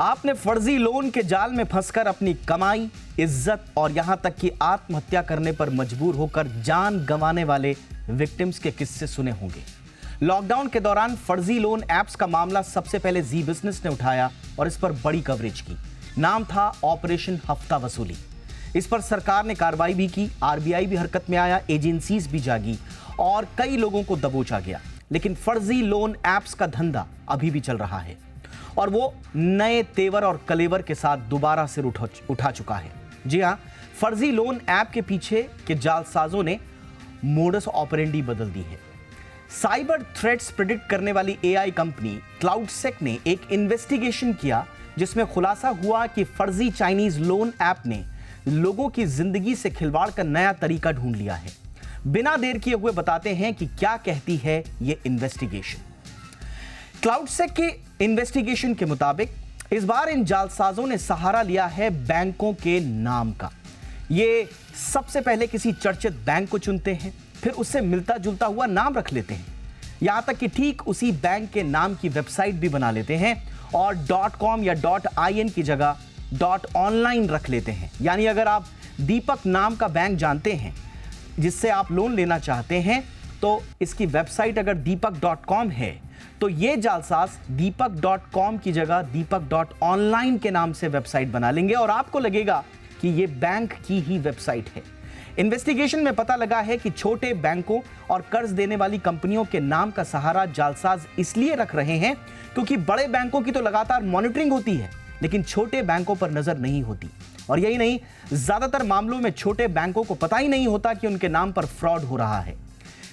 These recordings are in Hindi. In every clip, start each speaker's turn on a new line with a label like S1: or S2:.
S1: आपने फर्जी लोन के जाल में फंसकर अपनी कमाई, इज्जत और यहां तक कि आत्महत्या करने पर मजबूर होकर जान गंवाने वाले विक्टिम्स के किस्से सुने होंगे। लॉकडाउन के दौरान फर्जी लोन ऐप्स का मामला सबसे पहले जी बिजनेस ने उठाया और इस पर बड़ी कवरेज की। नाम था ऑपरेशन हफ्ता वसूली। इस पर सरकार ने कार्रवाई भी की, आरबीआई भी हरकत में आया, एजेंसीज भी जागी और कई लोगों को दबोचा गया। लेकिन फर्जी लोन ऐप्स का धंधा अभी भी चल रहा है और वो नए तेवर और कलेवर के साथ दोबारा सिर उठा चुका है। जी हां, फर्जी लोन ऐप के पीछे के जालसाजों ने मोडस ऑपरेंडी बदल दी है। साइबर थ्रेट्स प्रेडिक्ट करने वाली एआई कंपनी क्लाउडसेक ने एक इन्वेस्टिगेशन किया जिसमें खुलासा हुआ कि फर्जी चाइनीज लोन ऐप ने लोगों की जिंदगी से खिलवाड़ का नया तरीका ढूंढ लिया है। बिना देर किए हुए बताते हैं कि क्या कहती है ये इन्वेस्टिगेशन। क्लाउडसेक के इन्वेस्टिगेशन के मुताबिक इस बार इन जालसाजों ने सहारा लिया है बैंकों के नाम का। ये सबसे पहले किसी चर्चित बैंक को चुनते हैं, फिर उससे मिलता जुलता हुआ नाम रख लेते हैं। यहां तक कि ठीक उसी बैंक के नाम की वेबसाइट भी बना लेते हैं और .com या .in की जगह .online रख लेते हैं। यानी अगर आप दीपक नाम का बैंक जानते हैं जिससे आप लोन लेना चाहते हैं, तो इसकी वेबसाइट अगर deepak.com है तो ये जालसाज deepak.com की जगह deepak.online के नाम से वेबसाइट बना लेंगे और आपको लगेगा कि ये बैंक की ही वेबसाइट है। इन्वेस्टिगेशन में पता लगा है कि छोटे बैंकों और कर्ज देने वाली कंपनियों के नाम का सहारा जालसाज इसलिए रख रहे हैं क्योंकि बड़े बैंकों की तो लगातार मॉनिटरिंग होती है, लेकिन छोटे बैंकों पर नजर नहीं होती। और यही नहीं, ज्यादातर मामलों में छोटे बैंकों को पता ही नहीं होता कि उनके नाम पर फ्रॉड हो रहा है।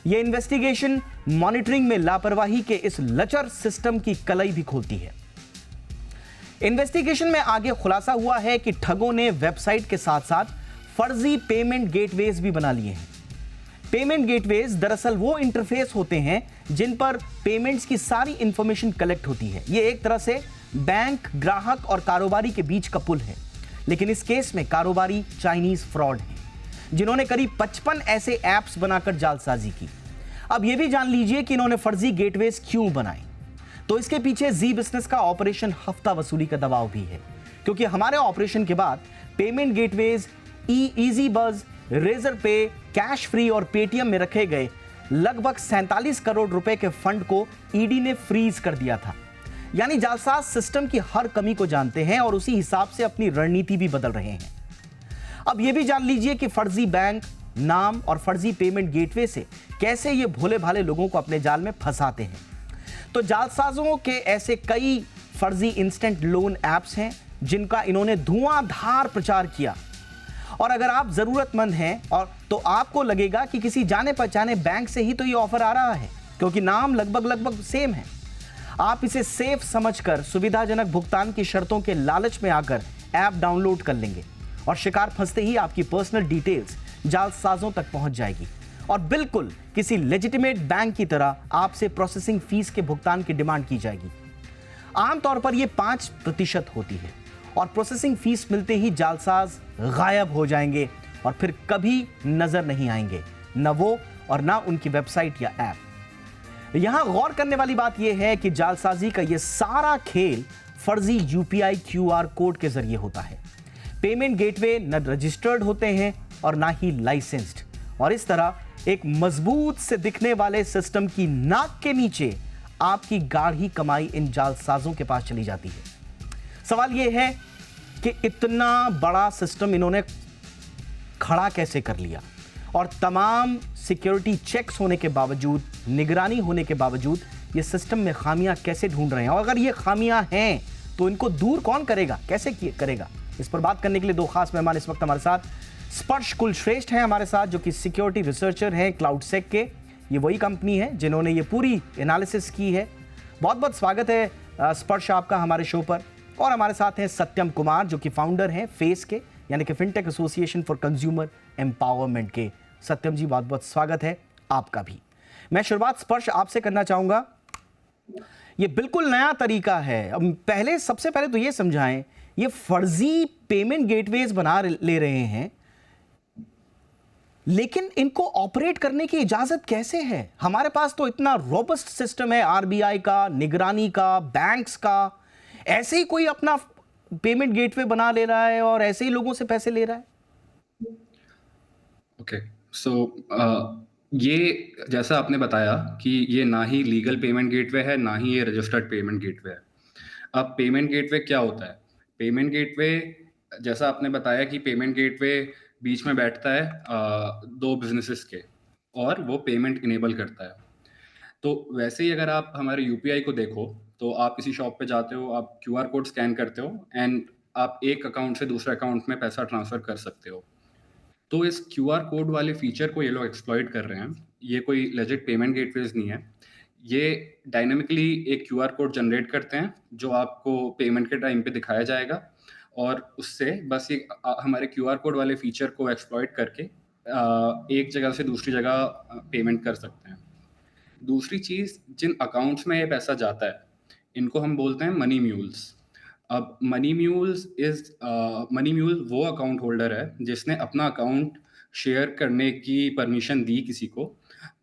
S1: यह इन्वेस्टिगेशन मॉनिटरिंग में लापरवाही के इस लचर सिस्टम की कलई भी खोलती है। इन्वेस्टिगेशन में आगे खुलासा हुआ है कि ठगों ने वेबसाइट के साथ साथ फर्जी पेमेंट गेटवेज भी बना लिए हैं। पेमेंट गेटवेज दरअसल वो इंटरफेस होते हैं जिन पर पेमेंट्स की सारी इंफॉर्मेशन कलेक्ट होती है। ये एक तरह से बैंक, ग्राहक और कारोबारी के बीच का पुल है। लेकिन इस केस में कारोबारी चाइनीज फ्रॉड हैं जिन्होंने करीब 55 ऐसे ऐप्स बनाकर जालसाजी की। अब यह भी जान लीजिए कि इन्होंने फर्जी गेटवेज क्यों बनाए। तो इसके पीछे जी बिजनेस का ऑपरेशन हफ्ता वसूली का दबाव भी है, क्योंकि हमारे ऑपरेशन के बाद पेमेंट गेटवेज इजी बज, रेजर पे, कैश फ्री और पेटीएम में रखे गए लगभग 47 करोड़ रुपए के फंड को ईडी ने फ्रीज कर दिया था। यानी जालसाज सिस्टम की हर कमी को जानते हैं और उसी हिसाब से अपनी रणनीति भी बदल रहे हैं। अब यह भी जान लीजिए कि फर्जी बैंक नाम और फर्जी पेमेंट गेटवे से कैसे ये भोले भाले लोगों को अपने जाल में फंसाते हैं। तो जालसाजों के ऐसे कई फर्जी इंस्टेंट लोन ऐप्स हैं जिनका इन्होंने धुआंधार प्रचार किया। और अगर आप जरूरतमंद हैं और तो आपको लगेगा कि किसी जाने पहचाने बैंक से ही तो ये ऑफर आ रहा है, क्योंकि नाम लगभग सेम है। आप इसे सेफ समझकर सुविधाजनक भुगतान की शर्तों के लालच में आकर ऐप डाउनलोड कर लेंगे और शिकार फंसते ही आपकी पर्सनल डिटेल्स जालसाजों तक पहुंच जाएगी और बिल्कुल किसी लेजिटिमेट बैंक की तरह आपसे प्रोसेसिंग फीस के भुगतान की डिमांड की जाएगी। आमतौर पर यह 5% होती है और प्रोसेसिंग फीस मिलते ही जालसाज गायब हो जाएंगे और फिर कभी नजर नहीं आएंगे, न वो और ना उनकी वेबसाइट या ऐप। यहां गौर करने वाली बात यह है कि जालसाजी का यह सारा खेल फर्जी यूपीआई क्यूआर कोड के जरिए होता है। पेमेंट गेटवे न रजिस्टर्ड होते हैं और ना ही लाइसेंस्ड, और इस तरह एक मजबूत से दिखने वाले सिस्टम की नाक के नीचे आपकी गाढ़ी कमाई इन जालसाजों के पास चली जाती है। सवाल यह है कि इतना बड़ा सिस्टम इन्होंने खड़ा कैसे कर लिया और तमाम सिक्योरिटी चेक्स होने के बावजूद, निगरानी होने के बावजूद ये सिस्टम में खामियां कैसे ढूंढ रहे हैं, और अगर ये खामियां हैं तो इनको दूर कौन करेगा, कैसे करेगा। इस पर बात करने के लिए दो खास मेहमान इस वक्त हमारे साथ स्पर्श कुलश्रेष्ठ हैं हमारे साथ, जो कि सिक्योरिटी रिसर्चर हैं क्लाउडसेक के। ये वही कंपनी है जिन्होंने ये पूरी एनालिसिस की है। बहुत बहुत स्वागत है स्पर्श आपका हमारे शो पर। और हमारे साथ हैं सत्यम कुमार, जो कि फाउंडर हैं फेस के, यानी कि fintech association for consumer empowerment के। सत्यम जी, बहुत बहुत स्वागत है आपका भी। मैं शुरुआत स्पर्श आपसे करना चाहूंगा। ये बिल्कुल नया तरीका है। अब सबसे पहले तो ये समझाएं, ये फर्जी पेमेंट गेटवेज बना ले रहे हैं, लेकिन इनको ऑपरेट करने की इजाजत कैसे है? हमारे पास तो इतना रोबस्ट सिस्टम है आरबीआई का, निगरानी का, बैंक्स का। ऐसे ही कोई अपना पेमेंट गेटवे बना ले रहा है और ऐसे ही लोगों से पैसे ले रहा है?
S2: ओके, सो ये जैसा आपने बताया कि ये ना ही लीगल पेमेंट गेटवे है, ना ही ये रजिस्टर्ड पेमेंट गेटवे है। अब पेमेंट गेटवे क्या होता है? पेमेंट गेटवे, जैसा आपने बताया कि पेमेंट गेटवे बीच में बैठता है दो बिजनेसेस के, और वो पेमेंट इनेबल करता है। तो वैसे ही अगर आप हमारे यूपीआई को देखो, तो आप किसी शॉप पे जाते हो, आप क्यूआर कोड स्कैन करते हो एंड आप एक अकाउंट से दूसरे अकाउंट में पैसा ट्रांसफर कर सकते हो। तो इस क्यूआर कोड वाले फीचर को ये लोग एक्सप्लॉइट कर रहे हैं। ये कोई लेजिट पेमेंट गेटवेज नहीं है। ये डायनामिकली एक क्यूआर कोड जनरेट करते हैं जो आपको पेमेंट के टाइम पे दिखाया जाएगा, और उससे बस ये हमारे क्यूआर कोड वाले फीचर को एक्सप्लॉइट करके एक जगह से दूसरी जगह पेमेंट कर सकते हैं। दूसरी चीज़, जिन अकाउंट्स में ये पैसा जाता है, इनको हम बोलते हैं मनी म्यूल्स। अब मनी म्यूल वो अकाउंट होल्डर है जिसने अपना अकाउंट शेयर करने की परमिशन दी किसी को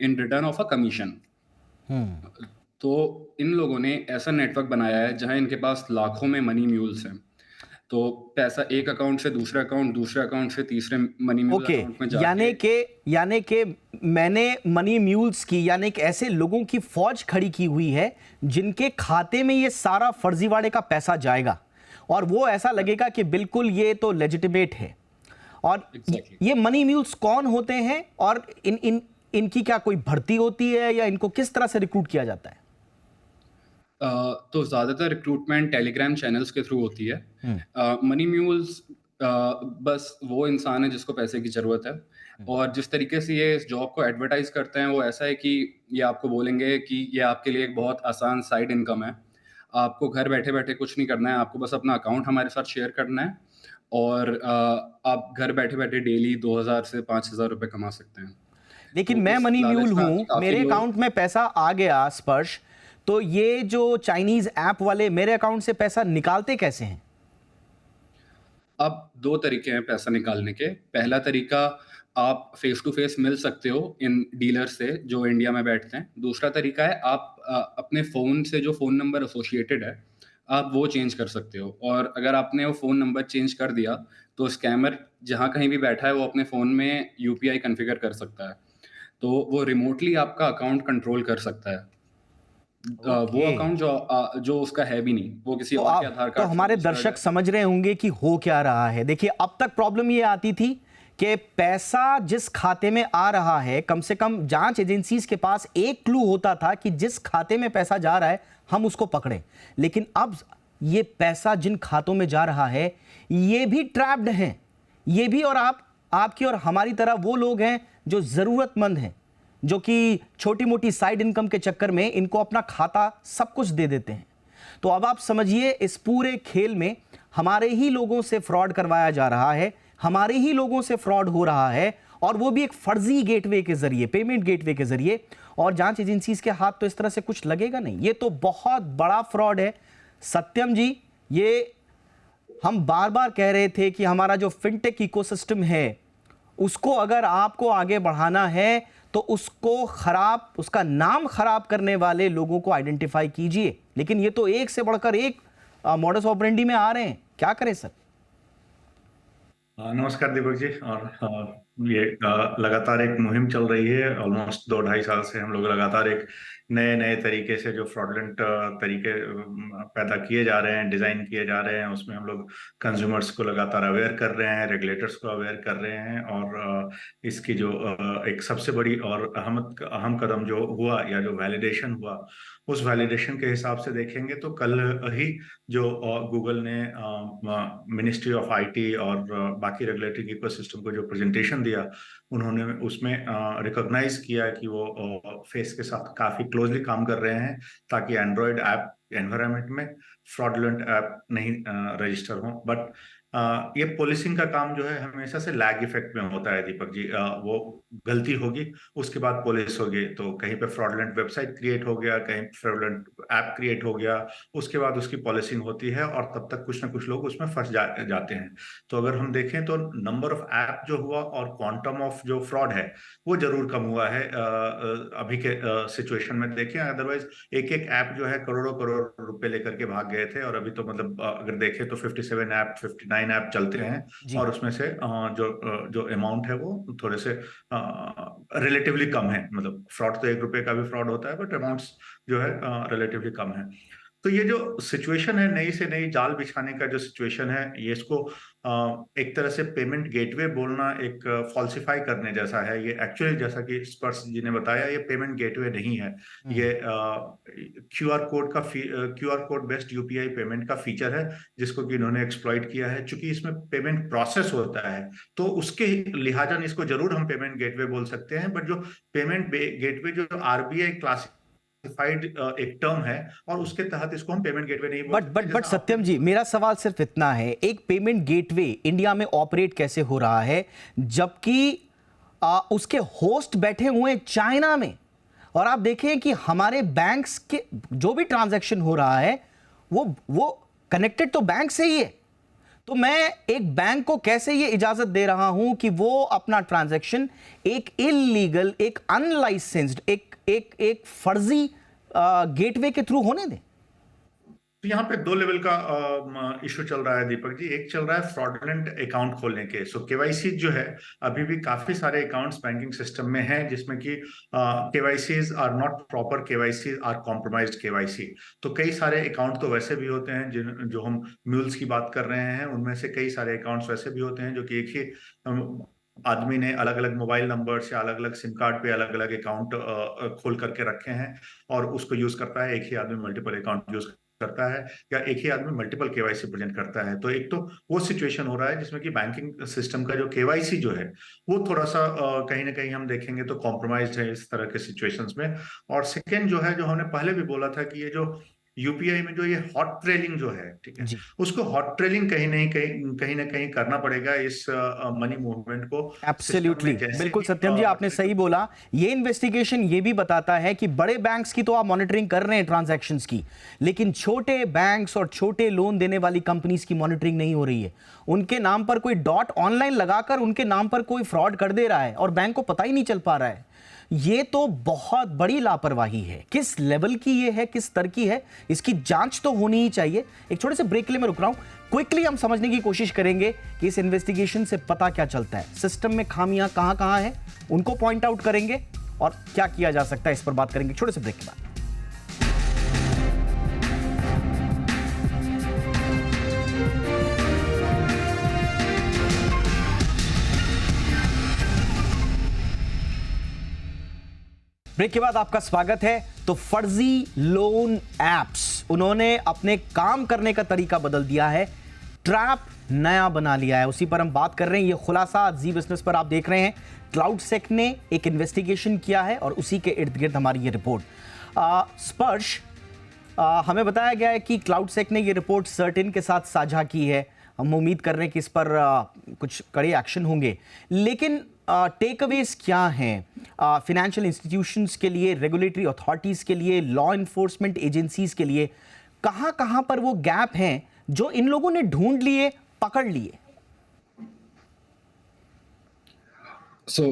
S2: in return of a commission. तो इन लोगों ने ऐसा नेटवर्क बनाया है जहां इनके पास लाखों में मनी म्यूल्स हैं। तो पैसा एक अकाउंट से दूसरे अकाउंट, दूसरे अकाउंट से तीसरे मनी म्यूल
S1: ओके,
S2: अकाउंट में जाके,
S1: यानी के मैंने मनी म्यूल्स की, यानी कि ऐसे लोगों की फौज खड़ी की हुई है जिनके खाते में ये सारा फर्जीवाड़े का पैसा जाएगा और वो ऐसा लगेगा कि बिल्कुल ये तो लेजिटिमेट है। और
S2: Exactly.
S1: ये मनी म्यूल्स कौन होते हैं और इनकी क्या कोई भर्ती होती है या इनको किस तरह से रिक्रूट किया जाता है?
S2: तो ज़्यादातर रिक्रूटमेंट टेलीग्राम चैनल्स के थ्रू होती है। मनी म्यूल्स बस वो इंसान है जिसको पैसे की ज़रूरत है, और जिस तरीके से ये इस जॉब को एडवर्टाइज करते हैं वो ऐसा है कि ये आपको बोलेंगे कि ये आपके लिए एक बहुत आसान साइड इनकम है। आपको घर बैठे बैठे कुछ नहीं करना है, आपको बस अपना अकाउंट हमारे साथ शेयर करना है, और आप घर बैठे बैठे डेली 2000 से 5000 रुपये कमा सकते हैं।
S1: लेकिन
S2: तो
S1: मैं
S2: इस
S1: मनी म्यूल
S2: लालच में
S1: हूं,
S2: आके काफ़ी
S1: मेरे
S2: लोग,
S1: अकाउंट में पैसा आ गया स्पर्श, तो ये जो चाइनीज ऐप वाले मेरे अकाउंट से पैसा निकालते कैसे हैं?
S2: अब दो तरीके हैं पैसा निकालने के। पहला तरीका, आप फेस टू फेस मिल सकते हो इन डीलर से जो इंडिया में बैठते हैं। दूसरा तरीका है, आप अपने फ़ोन से जो फ़ोन नंबर एसोसिएटेड है, आप वो चेंज कर सकते हो, और अगर आपने वो फ़ोन नंबर चेंज कर दिया तो स्कैमर जहाँ कहीं भी बैठा है वो अपने फ़ोन में यूपीआई कॉन्फ़िगर कर सकता है। तो वो रिमोटली आपका अकाउंट कंट्रोल कर सकता है। वो
S1: ओके,
S2: अकाउंट जो उसका है भी नहीं, वो किसी
S1: तो
S2: और के
S1: अब
S2: आधार
S1: तो
S2: कार्ड से
S1: हमारे
S2: रजिस्टर्ड
S1: दर्शक
S2: है।
S1: समझ रहे होंगे कि हो क्या रहा है। देखिए, अब तक प्रॉब्लम ये आती थी कि पैसा जिस खाते में आ रहा है, कम से कम जांच एजेंसीज के पास एक क्लू होता था कि जिस खाते में पैसा जा रहा है हम उसको पकड़ें। लेकिन अब ये पैसा जिन खातों में जा रहा है ये भी ट्रैप्ड हैं। ये भी, और आपकी और हमारी तरह वो लोग हैं जो जरूरतमंद हैं, जो कि छोटी मोटी साइड इनकम के चक्कर में इनको अपना खाता सब कुछ दे देते हैं। तो अब आप समझिए, इस पूरे खेल में हमारे ही लोगों से फ्रॉड करवाया जा रहा है, हमारे ही लोगों से फ्रॉड हो रहा है, और वो भी एक फर्जी गेटवे के जरिए, पेमेंट गेटवे के जरिए। और जांच एजेंसीज के हाथ तो इस तरह से कुछ लगेगा नहीं। ये तो बहुत बड़ा फ्रॉड है सत्यम जी। ये हम बार बार कह रहे थे कि हमारा जो फिनटेक इकोसिस्टम है उसको अगर आपको आगे बढ़ाना है तो उसका नाम खराब करने वाले लोगों को आइडेंटिफाई कीजिए। लेकिन ये तो एक से बढ़कर एक मॉडस ऑपरेंडी में आ रहे हैं, क्या करें सर?
S3: नमस्कार दीपक जी। और ये लगातार एक मुहिम चल रही है। ऑलमोस्ट 2-2.5 साल से हम लोग लगातार एक नए नए तरीके से जो फ्रॉडलेंट तरीके पैदा किए जा रहे हैं, डिजाइन किए जा रहे हैं, उसमें हम लोग कंज्यूमर्स को लगातार अवेयर कर रहे हैं, रेगुलेटर्स को अवेयर कर रहे हैं। और इसकी जो एक सबसे बड़ी और अहम कदम जो हुआ, या जो वैलिडेशन हुआ, उस वैलिडेशन के हिसाब से देखेंगे तो कल ही जो गूगल ने मिनिस्ट्री ऑफ आईटी और बाकी रेगुलेटरी इकोसिस्टम को जो प्रेजेंटेशन दिया, उन्होंने उसमें रिकॉग्नाइज किया कि वो फेस के साथ काफी क्लोजली काम कर रहे हैं ताकि एंड्रॉयड ऐप एनवायरनमेंट में फ्रॉडलेंट ऐप नहीं रजिस्टर हो। बट ये पुलिसिंग का काम जो है हमेशा से लैग इफेक्ट में होता है दीपक जी। वो गलती होगी, उसके बाद पुलिस होगी, तो कहीं पे फ्रॉडलेंट वेबसाइट क्रिएट हो गया, कहीं फ्रॉडलेंट ऐप क्रिएट हो गया, उसके बाद उसकी पॉलिसिंग होती है और तब तक कुछ ना कुछ लोग उसमें फंस जाते हैं। तो अगर हम देखें तो नंबर ऑफ ऐप जो हुआ और क्वांटम ऑफ जो फ्रॉड है वो जरूर कम हुआ है अभी के सिचुएशन में देखें। अदरवाइज एक एक ऐप जो है करोड़ों करोड़ रुपए लेकर के भाग गए थे, और अभी तो मतलब अगर देखें तो 57 ऐप 59 ऐप चलते हैं,
S1: जी।
S3: और उसमें से जो अमाउंट है वो थोड़े से रिलेटिवली कम है। मतलब फ्रॉड तो 1 रुपए का भी फ्रॉड होता है, बट अमाउंट्स जो है रिलेटिवली कम है। तो ये जो सिचुएशन है, नई से नई जाल बिछाने का जो सिचुएशन है, ये इसको एक तरह से पेमेंट गेटवे बोलना एक फॉल्सिफाई करने जैसा है। ये एक्चुअली जैसा कि स्पर्श जी ने बताया, ये पेमेंट गेटवे नहीं है। ये क्यूआर कोड का QR code based UPI payment का फीचर है, जिसको कि इन्होंने एक्सप्लॉइट किया है। चूंकि इसमें पेमेंट प्रोसेस होता है, तो उसके लिहाजन इसको जरूर हम पेमेंट गेटवे बोल सकते हैं। बट जो पेमेंट गेटवे जो आरबीआई क्लासिफाइड एक टर्म है, और उसके तहत इसको हम पेमेंट गेटवे नहीं बोल सकते।
S1: बट सत्यम जी, मेरा सवाल सिर्फ इतना है, एक पेमेंट गेटवे इंडिया में ऑपरेट कैसे हो रहा है जबकि उसके होस्ट बैठे हुए चाइना में? और आप देखें कि हमारे बैंक्स के जो भी ट्रांजैक्शन हो रहा है वो कनेक्टेड तो बैंक से ही है। तो मैं एक बैंक को कैसे ये इजाजत दे रहा हूं कि वो अपना ट्रांजैक्शन एक इलीगल, एक अनलाइसेंस्ड, एक फर्जी गेटवे के थ्रू होने दें?
S3: तो यहाँ पे 2 लेवल का इशू चल रहा है दीपक जी। एक चल रहा है फ्रॉडलेंट अकाउंट खोलने के। सो केवाईसी जो है, अभी भी काफी सारे अकाउंट्स बैंकिंग सिस्टम में हैं जिसमें कि KYCs are not proper, KYC are compromised KYC. तो कई सारे अकाउंट तो वैसे भी होते हैं, जो हम म्यूल्स की बात कर रहे हैं, उनमें से कई सारे अकाउंट्स वैसे भी होते हैं जो कि एक ही आदमी ने अलग अलग मोबाइल नंबर से अलग अलग सिम कार्ड पे अलग अलग अकाउंट खोल करके रखे हैं, और उसको यूज करता है। एक ही आदमी मल्टीपल अकाउंट यूज करता है, या एक ही आदमी मल्टीपल केवाईसी प्रेजेंट करता है। तो एक तो वो सिचुएशन हो रहा है जिसमें कि बैंकिंग सिस्टम का जो केवाईसी जो है वो थोड़ा सा कहीं ना कहीं हम देखेंगे तो कॉम्प्रोमाइज है इस तरह के सिचुएशंस में। और सेकेंड जो है, जो हमने पहले भी बोला था कि ये जो यूपीआई में जो ये हॉट ट्रेलिंग जो है, ठीक है,
S1: जी,
S3: उसको हॉट ट्रेलिंग कहीं ना कहीं करना पड़ेगा इस मनी मूवमेंट को सिस्टम
S1: एब्सोल्युटली,
S3: में। जैसे
S1: बिल्कुल
S3: कि
S1: सत्यम जी, आपने सही बोला। ये इन्वेस्टिगेशन ये भी बताता है कि बड़े बैंक्स की तो आप मॉनिटरिंग कर रहे हैं ट्रांजैक्शंस की, लेकिन छोटे बैंक्स और छोटे लोन देने वाली कंपनीज की मॉनिटरिंग नहीं हो रही है। उनके नाम पर कोई डॉट ऑनलाइन लगाकर उनके नाम पर कोई फ्रॉड कर दे रहा है और बैंक को पता ही नहीं चल पा रहा है। ये तो बहुत बड़ी लापरवाही है। किस लेवल की ये है, किस स्तर की है, इसकी जांच तो होनी ही चाहिए। एक छोटे से ब्रेक के लिए मैं रुक रहा हूं। क्विकली हम समझने की कोशिश करेंगे कि इस इन्वेस्टिगेशन से पता क्या चलता है, सिस्टम में खामियां कहां कहां हैं, उनको पॉइंट आउट करेंगे और क्या किया जा सकता है, इस पर बात करेंगे छोटे से ब्रेक के बाद। ब्रेक के बाद आपका स्वागत है। तो फर्जी लोन एप्स, उन्होंने अपने काम करने का तरीका बदल दिया है, ट्रैप नया बना लिया है, उसी पर हम बात कर रहे हैं। ये खुलासा जी बिजनेस पर आप देख रहे हैं। क्लाउडसेक ने एक इन्वेस्टिगेशन किया है और उसी के इर्द गिर्द हमारी ये रिपोर्ट। स्पर्श, हमें बताया गया है कि क्लाउडसेक ने ये रिपोर्ट सर्टेन के साथ साझा की है। हम उम्मीद कर रहे हैं कि इस पर कुछ कड़े एक्शन होंगे, लेकिन टेक अवेज क्या हैं फाइनेंशियल इंस्टीट्यूशंस के लिए, रेगुलेटरी अथॉरिटीज़ के लिए, लॉ इन्फोर्समेंट एजेंसीज के लिए? कहाँ कहाँ पर वो गैप हैं जो इन लोगों ने ढूंढ लिए, पकड़ लिए?
S2: So,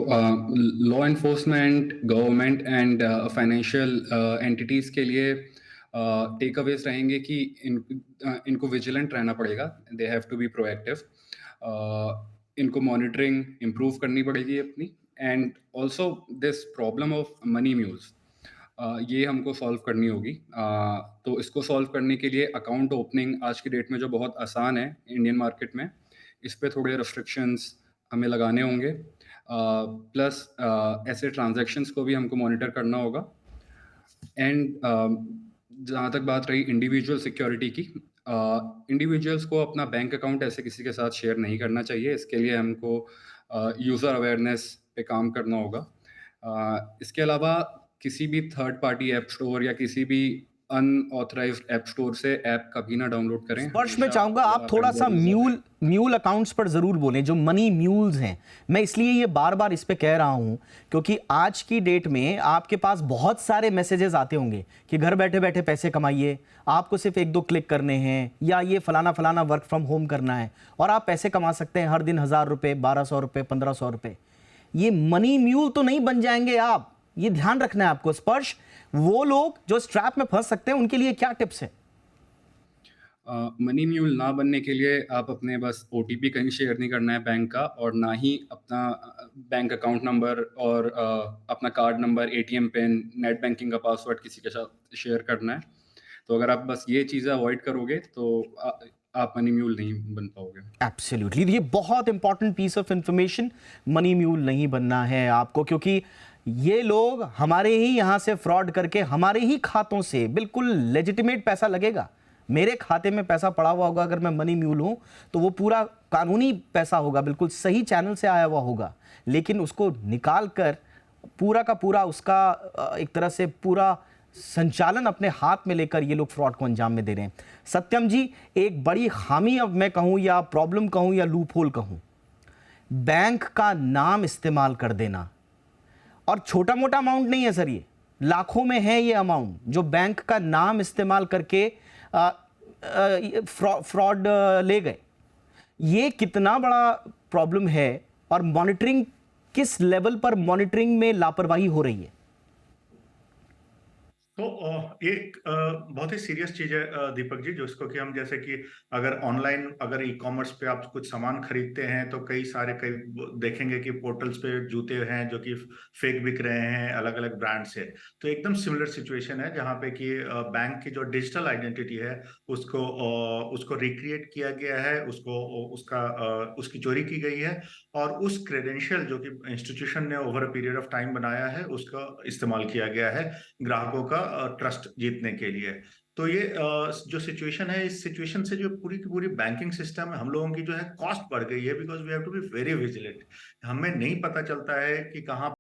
S2: law enforcement, government and financial entities के लिए टेक अवेज रहेंगे कि इनको विजिलेंट रहना पड़ेगा। They have to be proactive. इनको मॉनिटरिंग इम्प्रूव करनी पड़ेगी अपनी। And also this problem of money mules, ये हमको सॉल्व करनी होगी। तो इसको सॉल्व करने के लिए अकाउंट ओपनिंग आज की डेट में जो बहुत आसान है इंडियन मार्केट में, इस पर थोड़े रिस्ट्रिक्शंस हमें लगाने होंगे। प्लस ऐसे ट्रांजैक्शंस को भी हमको मॉनिटर करना होगा। एंड जहाँ तक बात रही इंडिविजुअल सिक्योरिटी की, इंडिविजुअल्स को अपना बैंक अकाउंट ऐसे किसी के साथ शेयर नहीं करना चाहिए। इसके लिए हमको यूज़र अवेयरनेस पे काम करना होगा। इसके अलावा किसी भी थर्ड पार्टी ऐप स्टोर या किसी भी अनऑथराइज्ड ऐप स्टोर से ऐप कभी ना डाउनलोड करें।
S1: स्पर्श में
S2: हमेशा
S1: चाहूंगा आप
S2: या
S1: थोड़ा
S2: अगर
S1: सा
S2: बहुत ज़्यादा
S1: म्यूल अकाउंट्स पर जरूर बोलें, जो मनी म्यूल्स हैं। मैं इसलिए ये बार बार इस पे कह रहा हूं क्योंकि आज की डेट में आपके पास बहुत सारे मैसेजेस आते होंगे कि घर बैठे बैठे पैसे कमाइए, आपको सिर्फ 1-2 क्लिक करने हैं, या ये फलाना फलाना वर्क फ्रॉम होम करना है और आप पैसे कमा सकते हैं हर दिन 1000 रुपए, 1200 रुपए, 1500 रुपए। ये मनी म्यूल तो नहीं बन जाएंगे आप, ये ध्यान रखना है आपको। स्पर्श, वो लोग जो स्ट्रैप में फंस सकते हैं उनके लिए क्या टिप्स है?
S2: मनी म्यूल ना बनने के लिए आप अपने बस ओटीपी कहीं शेयर नहीं करना है बैंक का, और ना ही अपना बैंक अकाउंट नंबर और अपना card number, ATM pin, net banking का पासवर्ड किसी के साथ शेयर करना है। तो अगर आप बस ये चीज़ें अवॉइड करोगे तो आप मनी म्यूल नहीं बन पाओगे।
S1: एब्सोल्युटली, ये बहुत important piece of information. Money mule नहीं बनना है आपको, क्योंकि ये लोग हमारे ही यहां से फ्रॉड करके हमारे ही खातों से बिल्कुल लेजिटिमेट पैसा लगेगा। मेरे खाते में पैसा पड़ा हुआ होगा, अगर मैं मनी म्यूल हूं तो वो पूरा कानूनी पैसा होगा, बिल्कुल सही चैनल से आया हुआ होगा, लेकिन उसको निकाल कर पूरा का पूरा उसका एक तरह से पूरा संचालन अपने हाथ में लेकर ये लोग फ्रॉड को अंजाम में दे रहे हैं। सत्यम जी, एक बड़ी खामी, अब मैं कहूं या प्रॉब्लम कहूं या लूप होल कहूं, बैंक का नाम इस्तेमाल कर देना। और छोटा मोटा अमाउंट नहीं है सर, ये लाखों में है ये अमाउंट जो बैंक का नाम इस्तेमाल करके फ्रॉड ले गए। ये कितना बड़ा प्रॉब्लम है और मॉनिटरिंग, किस लेवल पर मॉनिटरिंग में लापरवाही हो रही है?
S3: तो एक बहुत ही सीरियस चीज है दीपक जी, जो इसको कि हम जैसे कि अगर ऑनलाइन, अगर ई कॉमर्स पे आप कुछ सामान खरीदते हैं तो कई देखेंगे कि पोर्टल्स पे जूते हैं जो कि फेक बिक रहे हैं अलग अलग ब्रांड से। तो एकदम सिमिलर सिचुएशन है जहाँ पे कि बैंक की जो डिजिटल आइडेंटिटी है उसको रिक्रिएट किया गया है, उसकी चोरी की गई है, और उस क्रेडेंशियल जो कि इंस्टीट्यूशन ने over a period of time बनाया है उसका इस्तेमाल किया गया है ग्राहकों का ट्रस्ट जीतने के लिए। तो ये जो सिचुएशन है, इस सिचुएशन से जो पूरी की पूरी बैंकिंग सिस्टम है हम लोगों की जो है कॉस्ट बढ़ गई है, because we have to be very vigilant. हमें नहीं पता चलता है कि कहाँ